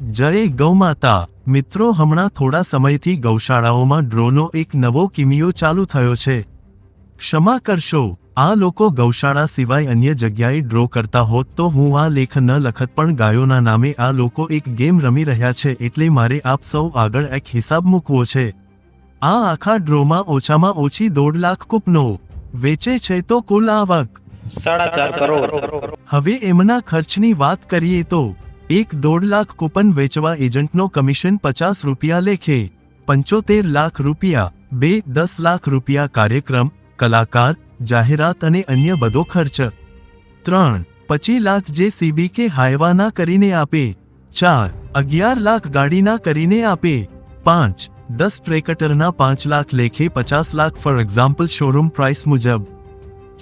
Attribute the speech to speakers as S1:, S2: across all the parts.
S1: જય ગૌમાતા। મિત્રો, હમણાં થોડા સમયથી ગૌશાળાઓમાં ડ્રોનો એક નવો કિમિયો ચાલુ થયો છે। ક્ષમા કરશો, આ લોકો ગૌશાળા સિવાય અન્ય જગ્યાએ ડ્રો કરતા હોત તો હું આ લેખ ન લખત, પણ ગાયોના નામે આ લોકો એક ગેમ રમી રહ્યા છે, એટલે મારે આપ સૌ આગળ એક હિસાબ મૂકવો છે। આ આખા ડ્રોમાં ઓછામાં ઓછી 1.5 લાખ કૂપનો વેચે છે તો કુલ આવક
S2: 4.5 કરોડ।
S1: હવે એમના ખર્ચની વાત કરીએ તો 1.5 લાખ કૂપન વેચવા એજન્ટનો કમિશન 50 રૂપિયા લેખે, 75 લાખ રૂપિયા, 10 લાખ રૂપિયા કાર્યક્રમ, કલાકાર, જાહેરાત અને અન્ય બધો ખર્ચ, 25 લાખ જે સીબી કે હાયવાના કરીને આપે, 11 લાખ ગાડીના કરીને આપે, 10 ટ્રેક્ટરના 5 લાખ લેખે 50 lakh for example showroom price મુજબ,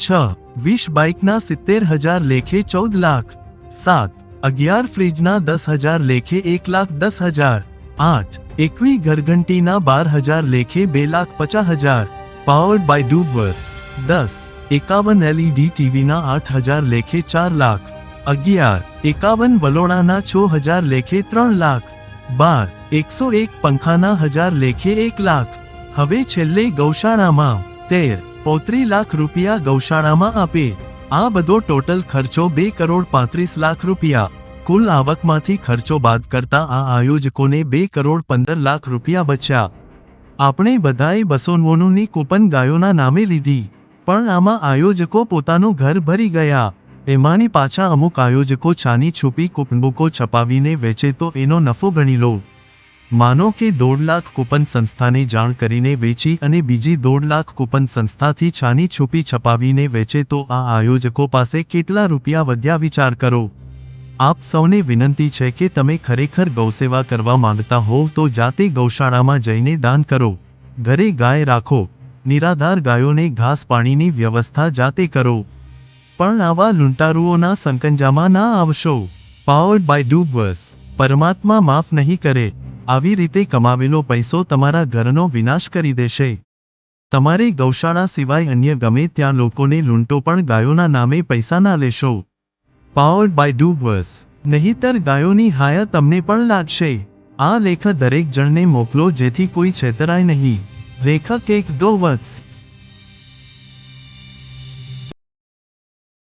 S1: 20 બાઇકના 70,000 લેખે 14 લાખ, 11 ફ્રીજના 10,000 લેખે 1,10,000, 21 ઘરઘંટીના 12,000 લેખે 2,50,000, પાવર્ડ બાય ડુબવર્સ, 51 એલઈડી ટીવીના 8,000 લેખે 4 લાખ, 51 વલોણાના 6,000 લેખે 3 લાખ, 101 પંખાના 1,000 લેખે 1 લાખ। હવે છેલ્લે ગૌશાળામાં 13 લાખ રૂપિયા ગૌશાળામાં આપે, આ બધો ટોટલ ખર્ચો 2,35 લાખ રૂપિયા। કુલ આવકમાંથી ખર્ચો બાદ કરતા આ આયોજકોને 2,15 લાખ રૂપિયા બચ્યા। આપણે બધાએ 299ની કૂપન ગાયોના નામે લીધી, પણ આમાં આયોજકો પોતાનું ઘર ભરી ગયા। એમાંની પાછા અમુક આયોજકો છાની છુપી કૂપનબુકો છપાવીને વેચે તો એનો નફો ગણી લો। માનો કે 1.5 લાખ કૂપન સંસ્થાને જાણ કરીને વેચી અને બીજી 1.5 લાખ કૂપન સંસ્થાથી છાની છુપી છપાવીને વેચે તો આ આયોજકો પાસે કેટલા રૂપિયા વધ્યા વિચાર કરો। આપ સૌને વિનંતી છે કે તમે ખરેખર ગૌસેવા કરવા માંગતા હોવ તો જાતે ગૌશાળામાં જઈને દાન કરો, ઘરે ગાય રાખો, નિરાધાર ગાયોને ઘાસ પાણીની વ્યવસ્થા જાતે કરો, પણ આવા લૂંટારુઓના સંકંજામાં ના આવશો। Powered by Dubverse. પરમાત્મા માફ નહીં કરે। આવી રીતે કમાવેલો પૈસો તમારા ઘરનો વિનાશ કરી દેશે। તમારે ગૌશાળા સિવાય અન્ય ગમે ત્યાં લોકોને લૂંટો, પણ ગાયોના નામે પૈસા ના લેશો। Powered by Dubverse. નહીતર ગાયોની હાયા તમને પણ લાગશે। આ લેખ દરેક જણને મોકલો જેથી કોઈ છેતરાય નહીં। લેખક 1 ગૌવત્સ।